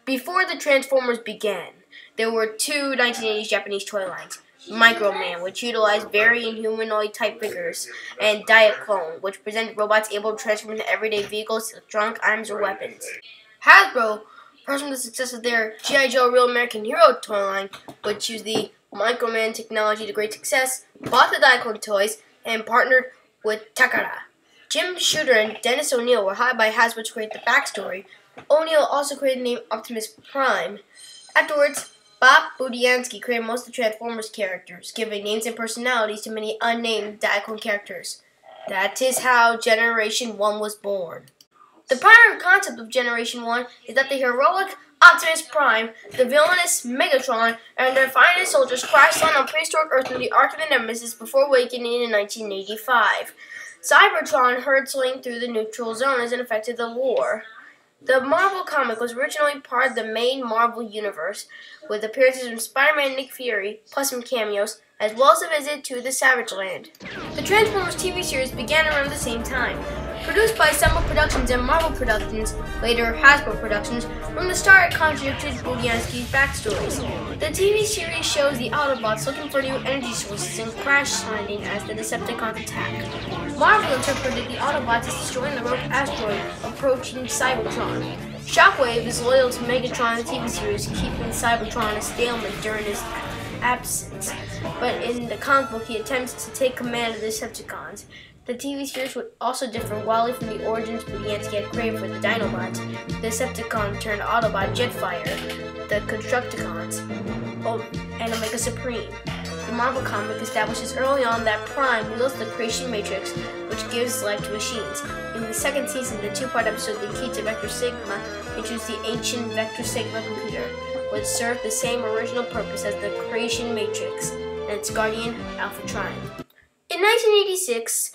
Before the Transformers began, there were two 1980s Japanese toy lines. Micro Man, which utilized varying humanoid-type figures, and Diaclone, which presented robots able to transform into everyday vehicles, electronic items, or weapons. Hasbro, first from the success of their G.I. Joe Real American Hero toy line, which used the Micro Man technology to great success, bought the Diaclone toys, and partnered with Takara. Jim Shooter and Dennis O'Neil were hired by Hasbro to create the backstory. O'Neil also created the name Optimus Prime. Afterwards, Bob Budiansky created most of the Transformers characters, giving names and personalities to many unnamed Diaclone characters. That is how Generation 1 was born. The primary concept of Generation 1 is that the heroic Optimus Prime, the villainous Megatron, and their finest soldiers crash land on prehistoric Earth in the Ark of the Nemesis before awakening in 1985. Cybertron hurtling through the neutral zone as it affected the war. The Marvel comic was originally part of the main Marvel universe, with appearances from Spider-Man and Nick Fury, plus some cameos, as well as a visit to the Savage Land. The Transformers TV series began around the same time. Produced by Assemble Productions and Marvel Productions, later Hasbro Productions, from the start it contradicted Budiansky's backstories. The TV series shows the Autobots looking for new energy sources and crash landing as the Decepticons attack. Marvel interpreted the Autobots as destroying the rogue asteroid approaching Cybertron. Shockwave is loyal to Megatron in the TV series, keeping Cybertron a stalemate during his absence, but in the comic book he attempts to take command of the Decepticons. The TV series would also differ wildly from the origins Budiansky had created for the Dinobots, the Decepticon turned Autobot Jetfire, the Constructicons, and Omega Supreme. The Marvel comic establishes early on that Prime wields the creation matrix, which gives life to machines. In the second season, the two-part episode The Key to Vector Sigma introduced the ancient Vector Sigma computer, which served the same original purpose as the creation matrix and its guardian, Alpha Trion. In 1986,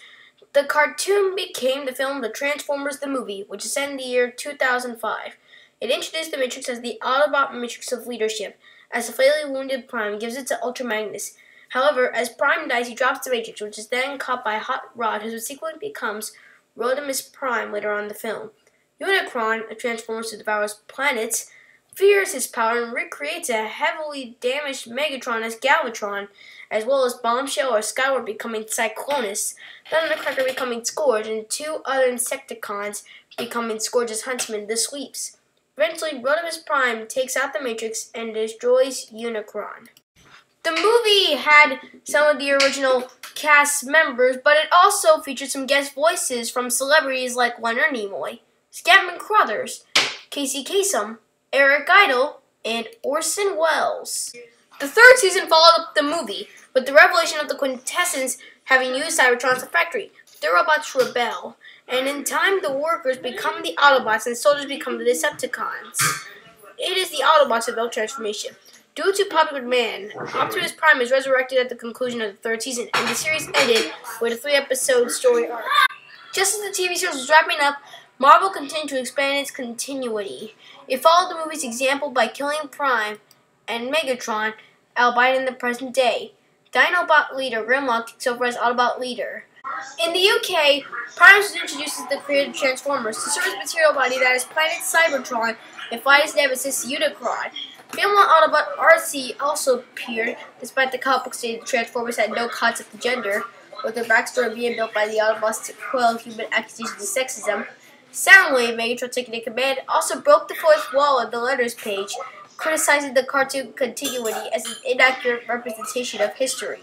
the cartoon became the film The Transformers the Movie, which is set in the year 2005. It introduced the Matrix as the Autobot matrix of leadership, as the fatally wounded Prime gives it to Ultra Magnus. However, as Prime dies, he drops the Matrix, which is then caught by Hot Rod, who subsequently becomes Rodimus Prime later on in the film. Unicron, a Transformer who devours planets, fears his power and recreates a heavily damaged Megatron as Galvatron, as well as Bombshell or Skyward becoming Cyclonus, Thundercracker becoming Scourge, and two other Insecticons becoming Scourge's huntsmen, the Sweeps. Eventually, Rodimus Prime takes out the Matrix and destroys Unicron. The movie had some of the original cast members, but it also featured some guest voices from celebrities like Leonard Nimoy, Scatman Crothers, Casey Kasem, Eric Idle, and Orson Welles. The third season followed up the movie, with the revelation of the Quintessence having used Cybertron as a factory. The robots rebel, and in time the workers become the Autobots and soldiers become the Decepticons. It is the Autobots of transformation. Due to popular demand, Optimus Prime is resurrected at the conclusion of the third season, and the series ended with a 3-episode story arc. Just as the TV series was wrapping up, Marvel continued to expand its continuity. It followed the movie's example by killing Prime and Megatron, albeit in the present day. Dinobot leader Grimlock takes over as Autobot leader. In the UK, Prime introduces the created Transformers, the service material body that is planet Cybertron and fight its nemesis Unicron. Female Autobot RC also appeared, despite the comic book stating the Transformers had no concept of gender, with their backstory being built by the Autobots to quell human accusations of sexism. Soundwave, Megatron taking command, also broke the fourth wall of the letters page, criticizing the cartoon continuity as an inaccurate representation of history.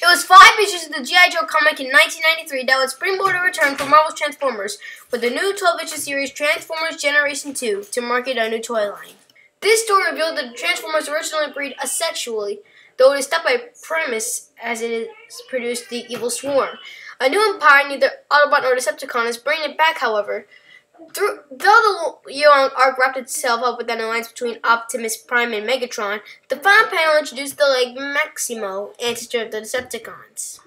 It was 5 issues of the G.I. Joe comic in 1993 that would springboard a return for Marvel's Transformers, with the new 12-issue series Transformers Generation 2 to market a new toy line. This story revealed that the Transformers originally breed asexually, though it is stopped by Primus as it is produced the Evil Swarm. A new empire, neither Autobot nor Decepticon, is bringing it back, however. Though the year-long arc wrapped itself up with an alliance between Optimus Prime and Megatron, the final panel introduced the Leg Maximo, ancestor of the Decepticons.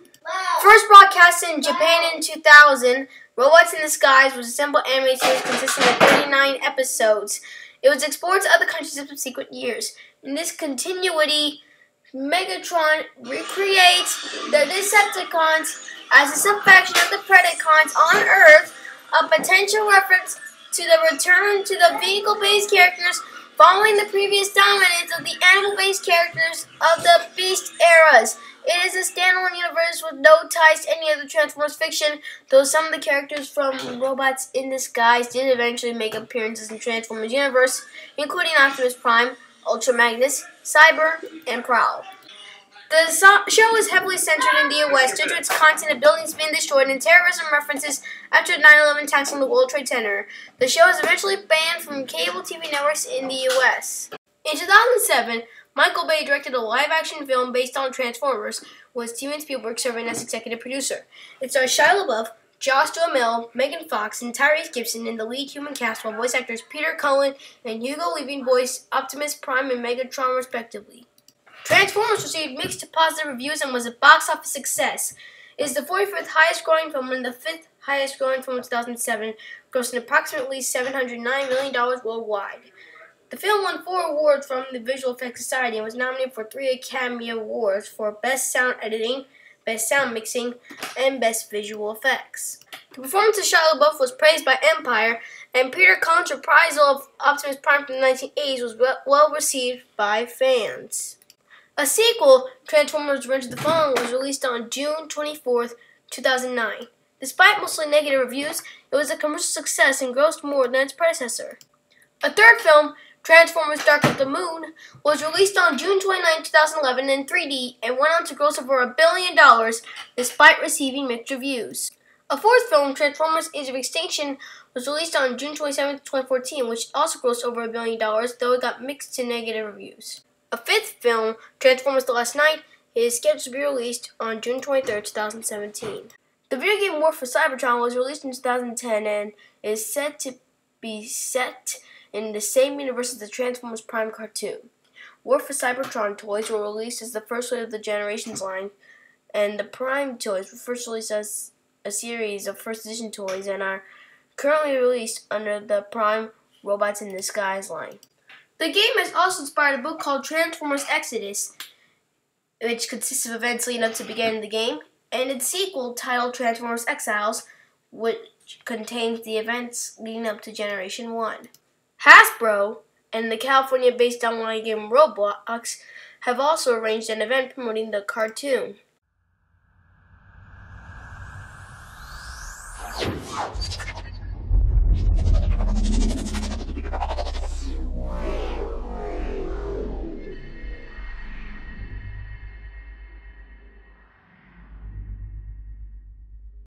First broadcast in Japan in 2000, Robots in the Skies was a simple animated series consisting of 39 episodes. It was exported to other countries in subsequent years. In this continuity, Megatron recreates the Decepticons as a subfaction of the Predacons on Earth, a potential reference to the return to the vehicle-based characters following the previous dominance of the animal-based characters of the Beast eras. It is a standalone universe with no ties to any other Transformers fiction, though some of the characters from Robots in Disguise did eventually make appearances in Transformers universe, including Optimus Prime, Ultra Magnus, Cyber, and Prowl. The show is heavily centered in the U.S. due to its content of buildings being destroyed and terrorism references after 9/11 attacks on the World Trade Center. The show was eventually banned from cable TV networks in the U.S. In 2007, Michael Bay directed a live-action film based on Transformers, with Steven Spielberg serving as executive producer. It stars Shia LaBeouf, Josh Duhamel, Megan Fox, and Tyrese Gibson in the lead human cast, while voice actors Peter Cullen and Hugo Weaving voice Optimus Prime and Megatron respectively. Transformers received mixed to positive reviews and was a box office success. It is the 45th highest-scoring film and the 5th highest-scoring film in 2007, grossing approximately $709 million worldwide. The film won 4 awards from the Visual Effects Society and was nominated for 3 Academy Awards for Best Sound Editing, Best Sound Mixing, and Best Visual Effects. The performance of Shia LaBeouf was praised by Empire, and Peter Cullen's reprisal of Optimus Prime from the 1980s was well received by fans. A sequel, Transformers Revenge of the Fallen, was released on June 24, 2009. Despite mostly negative reviews, it was a commercial success and grossed more than its predecessor. A third film, Transformers Dark of the Moon, was released on June 29, 2011 in 3D and went on to gross over $1 billion despite receiving mixed reviews. A fourth film, Transformers Age of Extinction, was released on June 27, 2014, which also grossed over $1 billion, though it got mixed to negative reviews. A fifth film, Transformers The Last Knight, is scheduled to be released on June 23, 2017. The video game War for Cybertron was released in 2010 and is said to be set in the same universe as the Transformers Prime cartoon. War for Cybertron toys were released as the first wave of the Generations line, and the Prime toys were first released as a series of first edition toys and are currently released under the Prime Robots in Disguise line. The game has also inspired a book called Transformers Exodus, which consists of events leading up to the beginning of the game, and its sequel titled Transformers Exiles, which contains the events leading up to Generation 1. Hasbro and the California-based online game Roblox have also arranged an event promoting the cartoon.